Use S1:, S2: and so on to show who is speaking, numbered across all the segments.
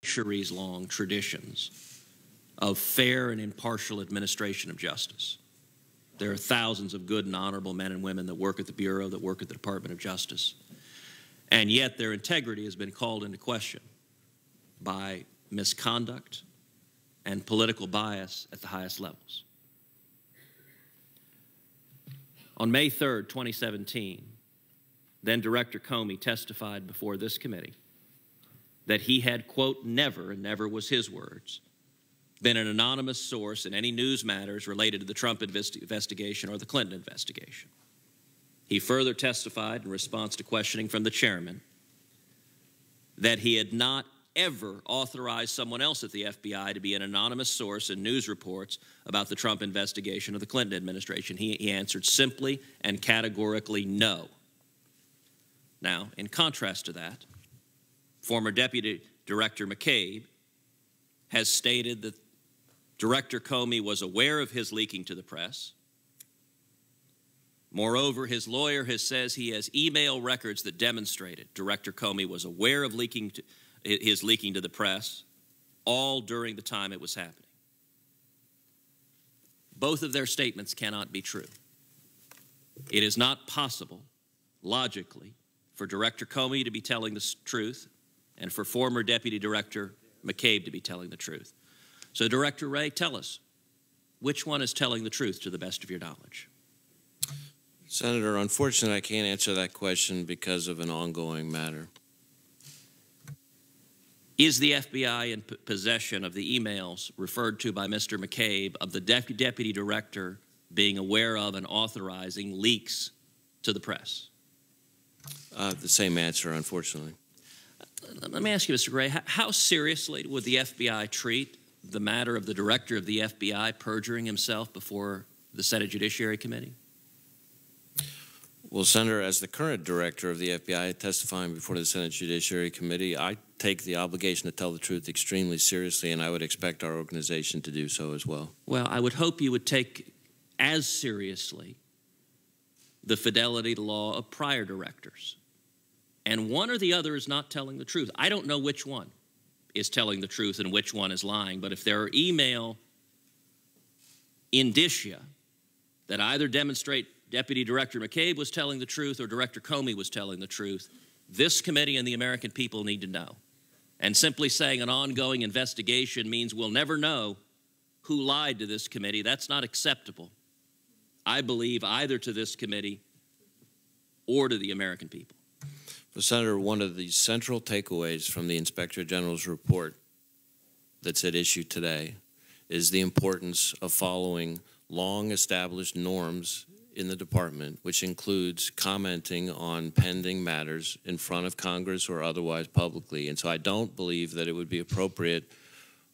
S1: centuries-long traditions of fair and impartial administration of justice. There are thousands of good and honorable men and women that work at the Bureau, that work at the Department of Justice, and yet their integrity has been called into question by misconduct and political bias at the highest levels. On May 3rd, 2017, then Director Comey testified before this committee that he had, quote, never, and never was his words, been an anonymous source in any news matters related to the Trump investigation or the Clinton investigation. He further testified in response to questioning from the chairman that he had not ever authorized someone else at the FBI to be an anonymous source in news reports about the Trump investigation or the Clinton administration. He answered simply and categorically no. Now, in contrast to that, former Deputy Director McCabe has stated that Director Comey was aware of his leaking to the press. Moreover, his lawyer says he has email records that demonstrated Director Comey was aware of his leaking to the press all during the time it was happening. Both of their statements cannot be true. It is not possible, logically, for Director Comey to be telling the truth and for former Deputy Director McCabe to be telling the truth. So, Director Wray, tell us, which one is telling the truth to the best of your knowledge?
S2: Senator, unfortunately, I can't answer that question because of an ongoing matter.
S1: Is the FBI in possession of the emails referred to by Mr. McCabe of the Deputy Director being aware of and authorizing leaks to the press?
S2: The same answer, unfortunately.
S1: Let me ask you, Mr. Wray, how seriously would the FBI treat the matter of the Director of the FBI perjuring himself before the Senate Judiciary Committee?
S2: Well, Senator, as the current Director of the FBI testifying before the Senate Judiciary Committee, I take the obligation to tell the truth extremely seriously, and I would expect our organization to do so as well.
S1: Well, I would hope you would take as seriously the fidelity to law of prior directors. And one or the other is not telling the truth. I don't know which one is telling the truth and which one is lying, but if there are email indicia that either demonstrate Deputy Director McCabe was telling the truth or Director Comey was telling the truth, this committee and the American people need to know. And simply saying an ongoing investigation means we'll never know who lied to this committee. That's not acceptable, I believe, either to this committee or to the American people.
S2: Well, Senator, one of the central takeaways from the Inspector General's report that's at issue today is the importance of following long-established norms in the department, which includes commenting on pending matters in front of Congress or otherwise publicly. And so I don't believe that it would be appropriate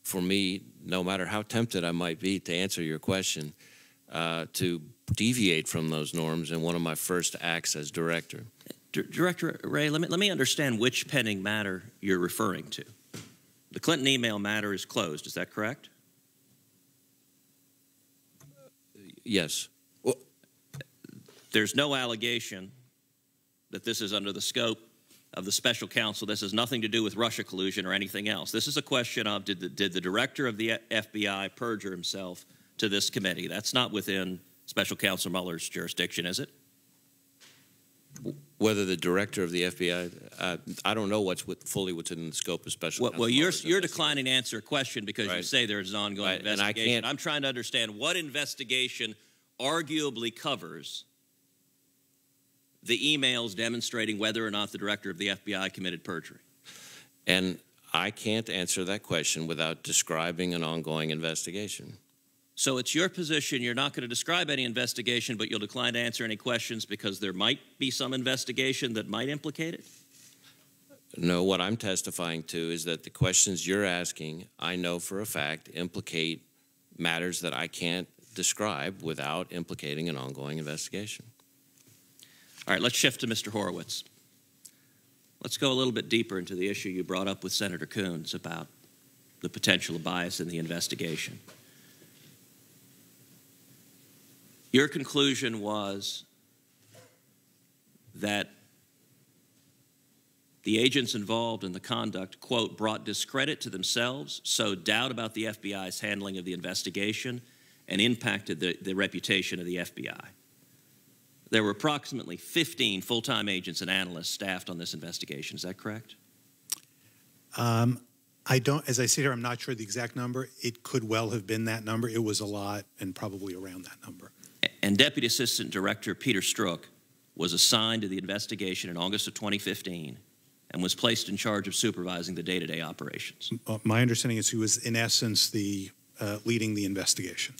S2: for me, no matter how tempted I might be to answer your question, to deviate from those norms in one of my first acts as director.
S1: Director Wray, let me understand which pending matter you're referring to. The Clinton email matter is closed, is that correct?
S2: Yes.
S1: Well, there's no allegation that this is under the scope of the special counsel. This has nothing to do with Russia collusion or anything else. This is a question of did the director of the FBI perjure himself to this committee? That's not within Special Counsel Mueller's jurisdiction, is it?
S2: Whether the director of the FBI, I don't know what's fully within the scope of Special Counsel.
S1: Well, you're declining to answer a question because you say there's an ongoing investigation.
S2: And I can't.
S1: I'm trying to understand what investigation arguably covers the emails demonstrating whether or not the director of the FBI committed perjury.
S2: And I can't answer that question without describing an ongoing investigation.
S1: So it's your position you're not going to describe any investigation, but you'll decline to answer any questions because there might be some investigation that might implicate it?
S2: No, what I'm testifying to is that the questions you're asking, I know for a fact, implicate matters that I can't describe without implicating an ongoing investigation.
S1: All right, let's shift to Mr. Horowitz. Let's go a little bit deeper into the issue you brought up with Senator Coons about the potential of bias in the investigation. Your conclusion was that The agents involved in the conduct, quote, brought discredit to themselves, sowed doubt about the FBI's handling of the investigation, and impacted the reputation of the FBI. There were approximately 15 full-time agents and analysts staffed on this investigation. Is that correct?
S3: As I sit here, I'm not sure the exact number. It could well have been that number. It was a lot and probably around that number.
S1: And Deputy Assistant Director Peter Strzok was assigned to the investigation in August of 2015 and was placed in charge of supervising the day-to-day operations.
S3: My understanding is he was, in essence, leading the investigation.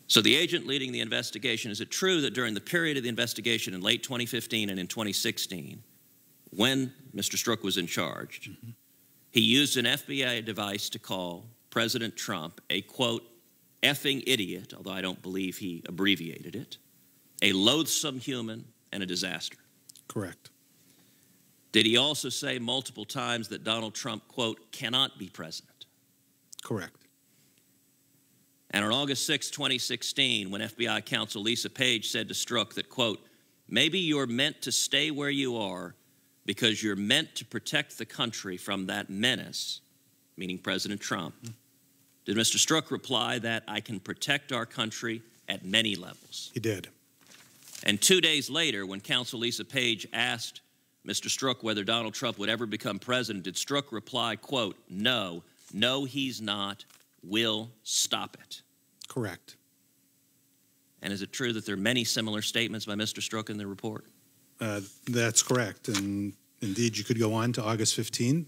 S1: So the agent leading the investigation, is it true that during the period of the investigation in late 2015 and in 2016, when Mr. Strzok was in charge, he used an FBI device to call President Trump a, quote, effing idiot, although I don't believe he abbreviated it, a loathsome human, and a disaster?
S3: Correct.
S1: Did he also say multiple times that Donald Trump, quote, cannot be president?
S3: Correct.
S1: And on August 6, 2016, when FBI counsel Lisa Page said to Strzok that, quote, maybe you're meant to stay where you are because you're meant to protect the country from that menace, meaning President Trump, did Mr. Strzok reply that I can protect our country at many levels?
S3: He did.
S1: And 2 days later, when counsel Lisa Page asked Mr. Strzok whether Donald Trump would ever become president, did Strzok reply, quote, no, he's not, we'll stop it?
S3: Correct.
S1: And is it true that there are many similar statements by Mr. Strzok in the report?
S3: That's correct. And indeed, you could go on to August 15,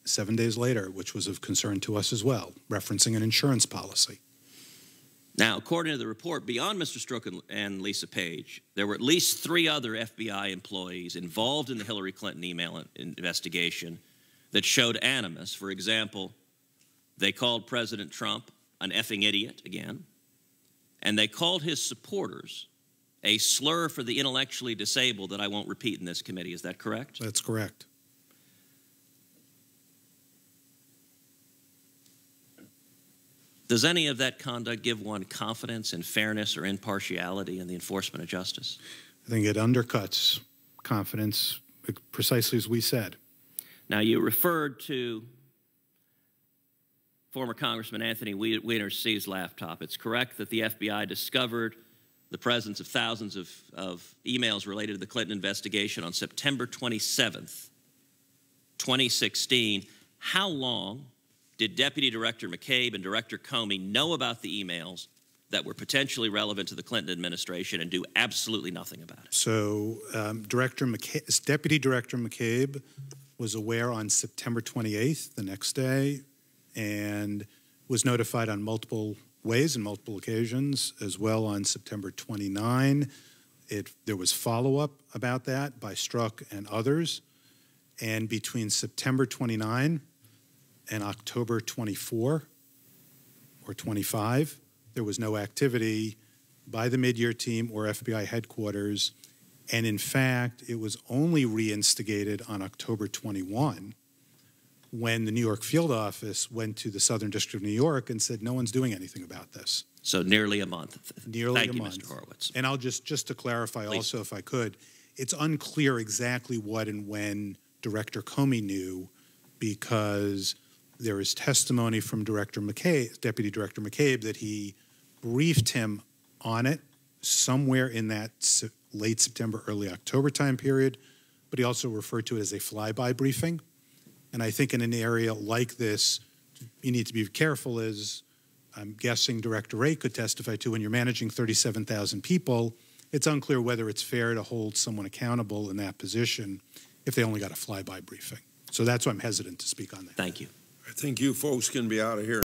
S3: 7 days later, which was of concern to us as well, referencing an insurance policy.
S1: Now, according to the report, beyond Mr. Strzok and Lisa Page, there were at least 3 other FBI employees involved in the Hillary Clinton email investigation that showed animus. For example, they called President Trump an effing idiot again, and they called his supporters a slur for the intellectually disabled that I won't repeat in this committee. Is that correct?
S3: That's correct.
S1: Does any of that conduct give one confidence in fairness or impartiality in the enforcement of justice?
S3: I think it undercuts confidence, precisely as we said.
S1: Now, you referred to former Congressman Anthony Weiner's seized laptop. It's correct that the FBI discovered the presence of thousands of emails related to the Clinton investigation on September 27th, 2016. How long did Deputy Director McCabe and Director Comey know about the emails that were potentially relevant to the Clinton administration and do absolutely nothing about it?
S3: So Deputy Director McCabe was aware on September 28th, the next day, and was notified on multiple ways and multiple occasions, as well on September 29. There was follow-up about that by Strzok and others, and between September 29 and October 24 or 25, there was no activity by the mid-year team or FBI headquarters, and in fact, it was only reinstigated on October 21 when the New York field office went to the Southern District of New York and said, no one's doing anything about this.
S1: So nearly a month.
S3: Nearly
S1: Thank
S3: a
S1: you,
S3: month.
S1: Mr. Horowitz.
S3: And I'll just to clarify
S1: Please.
S3: also, if I could, it's unclear exactly what and when Director Comey knew, because there is testimony from Deputy Director McCabe, that he briefed him on it somewhere in that late September, early October time period, but he also referred to it as a flyby briefing. And I think in an area like this, you need to be careful, as I'm guessing Director Wray could testify to. When you're managing 37,000 people, it's unclear whether it's fair to hold someone accountable in that position if they only got a flyby briefing. So that's why I'm hesitant to speak on that.
S1: Thank you.
S4: I think you folks can be out of here.